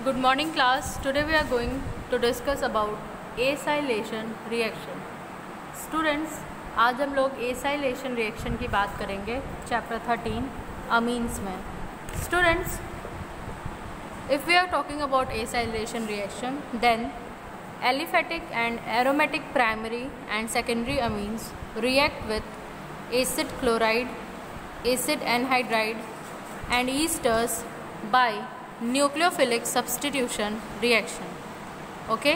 Good morning class. Today we are going to discuss about acylation reaction. Students, आज हम लोग acylation reaction की बात करेंगे चैप्टर 13 amines में. Students, if we are talking about acylation reaction, then aliphatic and aromatic primary and secondary amines react with acid chloride, acid anhydride and esters by nucleophilic substitution reaction. Okay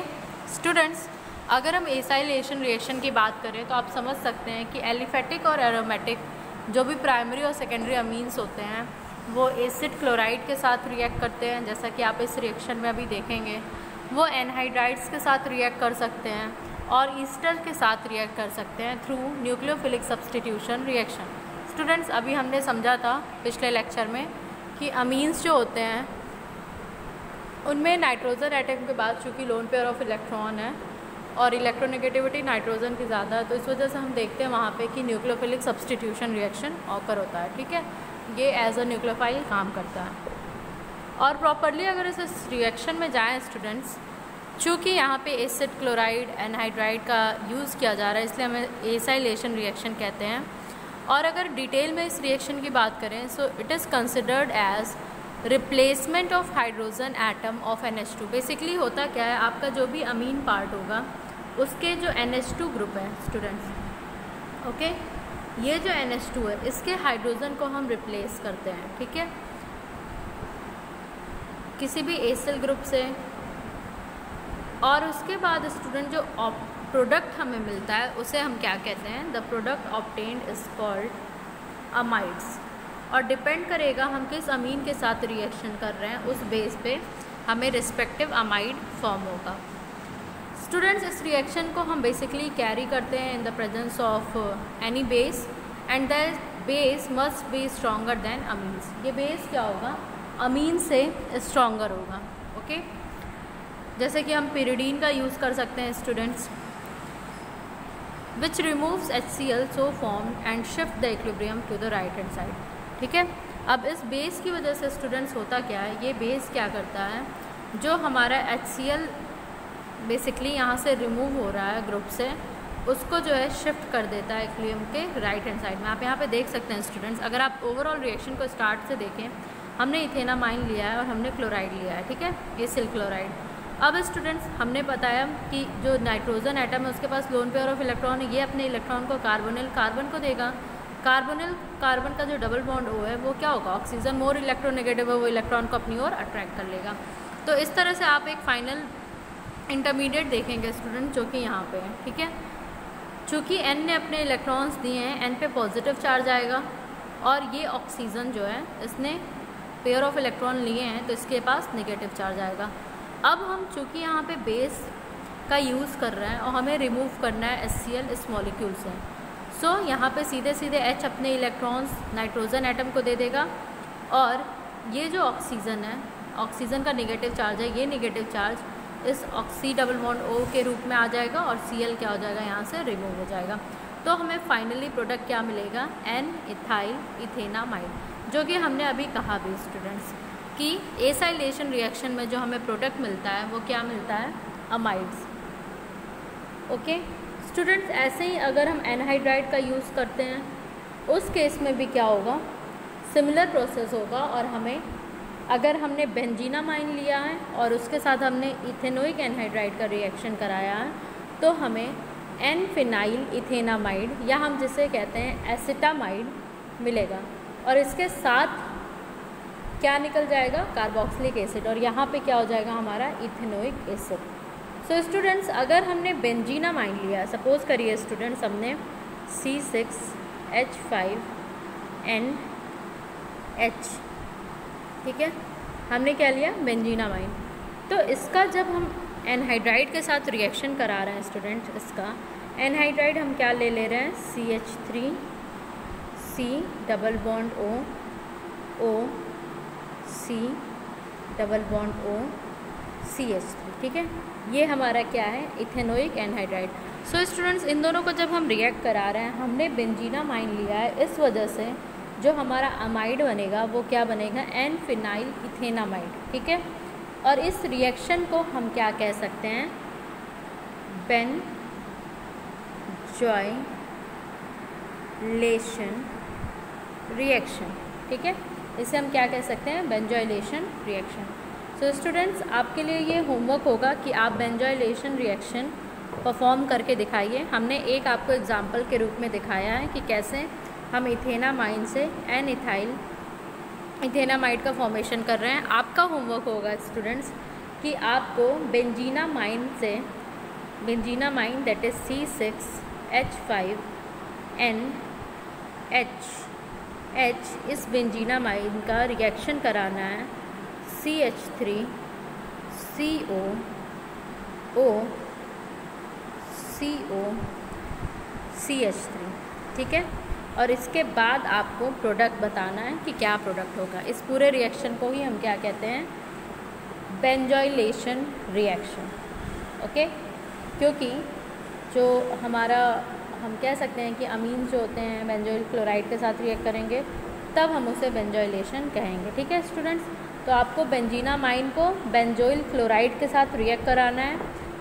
students, अगर हम acylation reaction की बात करें तो आप समझ सकते हैं कि एलिफेटिक और एरोमेटिक जो भी प्राइमरी और सेकेंडरी अमीन्स होते हैं वो एसिड क्लोराइड के साथ रिएक्ट करते हैं, जैसा कि आप इस रिएक्शन में अभी देखेंगे. वो एनहाइड्राइड्स के साथ रिएक्ट कर सकते हैं और ईस्टर के साथ रिएक्ट कर सकते हैं through nucleophilic substitution reaction. Students, अभी हमने समझा था पिछले लेक्चर में कि अमीन्स जो होते हैं उनमें नाइट्रोजन एटम के बाद चूँकि लोन पेयर ऑफ इलेक्ट्रॉन है और इलेक्ट्रोनेगेटिविटी नाइट्रोजन की ज़्यादा है, तो इस वजह से हम देखते हैं वहाँ पे कि न्यूक्लियोफिलिक सब्सटीट्यूशन रिएक्शन ऑकर होता है. ठीक है, ये एज अ न्यूक्लियोफाइल काम करता है. और प्रॉपरली अगर इस रिएक्शन में जाएँ स्टूडेंट्स, चूँकि यहाँ पे एसिड क्लोराइड एनहाइड्राइड का यूज़ किया जा रहा है इसलिए हमें एसाइलेशन रिएक्शन कहते हैं. और अगर डिटेल में इस रिएक्शन की बात करें so it is considered as replacement of hydrogen atom of NH2. Basically होता क्या है, आपका जो भी अमीन पार्ट होगा उसके जो NH2 ग्रुप है स्टूडेंट्स, ओके, ये जो NH2 है इसके हाइड्रोजन को हम रिप्लेस करते हैं. ठीक है, किसी भी एसिल ग्रुप से. और उसके बाद स्टूडेंट जो प्रोडक्ट हमें मिलता है उसे हम क्या कहते हैं, the product obtained is called amides. और डिपेंड करेगा हम किस अमीन के साथ रिएक्शन कर रहे हैं, उस बेस पे हमें रिस्पेक्टिव अमाइड फॉर्म होगा. स्टूडेंट्स, इस रिएक्शन को हम बेसिकली कैरी करते हैं in the presence of any base and the base must be stronger than amines. ये बेस क्या होगा, अमीन से स्ट्रॉन्गर होगा. ओके, जैसे कि हम पिरिडीन का यूज़ कर सकते हैं students, which removes HCl so formed and shift the equilibrium to the right hand side. ठीक है, अब इस बेस की वजह से स्टूडेंट्स होता क्या है, ये बेस क्या करता है, जो हमारा HCl बेसिकली यहाँ से रिमूव हो रहा है ग्रुप से, उसको जो है शिफ्ट कर देता है इक्विलिब्रियम के राइट हैंड साइड में. आप यहाँ पे देख सकते हैं स्टूडेंट्स, अगर आप ओवरऑल रिएक्शन को स्टार्ट से देखें, हमने इथेनामाइन लिया है और हमने क्लोराइड लिया है. ठीक है, एसिल क्लोराइड. अब स्टूडेंट्स, हमने बताया कि जो नाइट्रोजन एटम है उसके पास लोन पेयर ऑफ इलेक्ट्रॉन है, ये अपने इलेक्ट्रॉन को कार्बोनिल कार्बन को देगा. कार्बोनिल कार्बन का जो डबल बॉन्ड O है वो क्या होगा, ऑक्सीजन. मोर इलेक्ट्रोनेगेटिव है, वो इलेक्ट्रॉन को अपनी ओर अट्रैक्ट कर लेगा. तो इस तरह से आप एक फाइनल इंटरमीडिएट देखेंगे स्टूडेंट जो कि यहाँ पे है. ठीक है, चूँकि N ने अपने इलेक्ट्रॉन्स दिए हैं, N पे पॉजिटिव चार्ज आएगा और ये ऑक्सीजन जो है इसने पेयर ऑफ इलेक्ट्रॉन लिए हैं तो इसके पास नेगेटिव चार्ज आएगा. अब हम चूँकि यहाँ पे बेस का यूज़ कर रहे हैं और हमें रिमूव करना है HCl इस मॉलिक्यूल से, सो यहाँ पे सीधे सीधे H अपने इलेक्ट्रॉन्स नाइट्रोजन एटम को दे देगा और ये जो ऑक्सीजन है, ऑक्सीजन का नेगेटिव चार्ज है, ये नेगेटिव चार्ज इस ऑक्सी डबल बॉन्ड O के रूप में आ जाएगा और Cl क्या हो जाएगा, यहाँ से रिमूव हो जाएगा. तो हमें फाइनली प्रोडक्ट क्या मिलेगा, N इथाइल इथेनामाइड, जो कि हमने अभी कहा भी स्टूडेंट्स कि एसाइलेशन रिएक्शन में जो हमें प्रोडक्ट मिलता है वो क्या मिलता है, अमाइड्स. ओके स्टूडेंट्स, ऐसे ही अगर हम एनहाइड्राइड का यूज़ करते हैं उस केस में भी क्या होगा, सिमिलर प्रोसेस होगा. और हमें अगर हमने बेंजीनामाइन लिया है और उसके साथ हमने इथेनोइक एनहाइड्राइड का रिएक्शन कराया है तो हमें एन फिनाइल इथेनामाइड या हम जिसे कहते हैं एसिटामाइड मिलेगा. और इसके साथ क्या निकल जाएगा, कार्बोक्सिलिक एसिड, और यहाँ पे क्या हो जाएगा हमारा इथेनोइक एसिड. सो स्टूडेंट्स, अगर हमने बेंजीनामाइन लिया, सपोज करिए स्टूडेंट्स हमने C6H5NH, ठीक है, हमने क्या लिया, बेंजीनामाइन. तो इसका जब हम एनहाइड्राइड के साथ रिएक्शन करा रहे हैं स्टूडेंट, इसका एनहाइड्राइड हम क्या ले रहे हैं, CH3 C double bond O C double bond O CH3. ठीक है, ये हमारा क्या है, इथेनोइक एनहाइड्राइड. सो स्टूडेंट्स, इन दोनों को जब हम रिएक्ट करा रहे हैं, हमने बेंजीनामाइन लिया है, इस वजह से जो हमारा अमाइड बनेगा वो क्या बनेगा, एन फिनाइल इथेनामाइड. ठीक है, और इस रिएक्शन को हम क्या कह सकते हैं, बेंजोइलेशन रिएक्शन। ठीक है, इसे हम क्या कह सकते हैं, बेंजोइलेशन रिएक्शन। सो स्टूडेंट्स, आपके लिए ये होमवर्क होगा कि आप बेंजोइलेशन रिएक्शन परफॉर्म करके दिखाइए। हमने एक आपको एग्जांपल के रूप में दिखाया है कि कैसे हम इथेनामाइन से एन इथाइल इथेनामाइड का फॉर्मेशन कर रहे हैं। आपका होमवर्क होगा स्टूडेंट्स कि आपको बेंजीनामाइन से, बेंजीनामाइन दैट इज़ C6H5NH, इस बेंजीनामाइन का रिएक्शन कराना है CH3COOCH3। ठीक है, और इसके बाद आपको प्रोडक्ट बताना है कि क्या प्रोडक्ट होगा। इस पूरे रिएक्शन को ही हम क्या कहते हैं, बेंजोइलेशन रिएक्शन। ओके, क्योंकि जो हमारा, हम कह सकते हैं कि अमीन जो होते हैं बेंजोइल क्लोराइड के साथ रिएक्ट करेंगे तब हम उसे बेंजोइलेशन कहेंगे। ठीक है स्टूडेंट्स, तो आपको बेंजीनामाइन को बेंजोइल क्लोराइड के साथ रिएक्ट कराना है।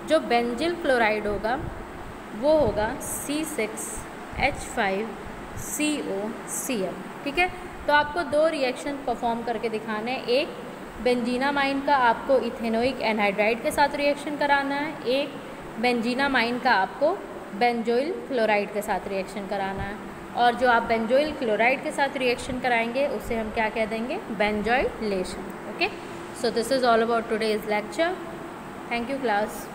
जो बेंजिल क्लोराइड होगा वो होगा C6H5COCl। ठीक है, तो आपको दो रिएक्शन परफॉर्म करके दिखाने हैं। एक बेंजीनामाइन का आपको इथेनोइक एनहाइड्राइड के साथ रिएक्शन कराना है, एक बेंजीनामाइन का आपको बेंजोइल क्लोराइड के साथ रिएक्शन कराना है। और जो आप बेंजोइल क्लोराइड के साथ रिएक्शन कराएंगे उसे हम क्या कह देंगे, benzoylation. Okay, so this is all about today's lecture. Thank you class.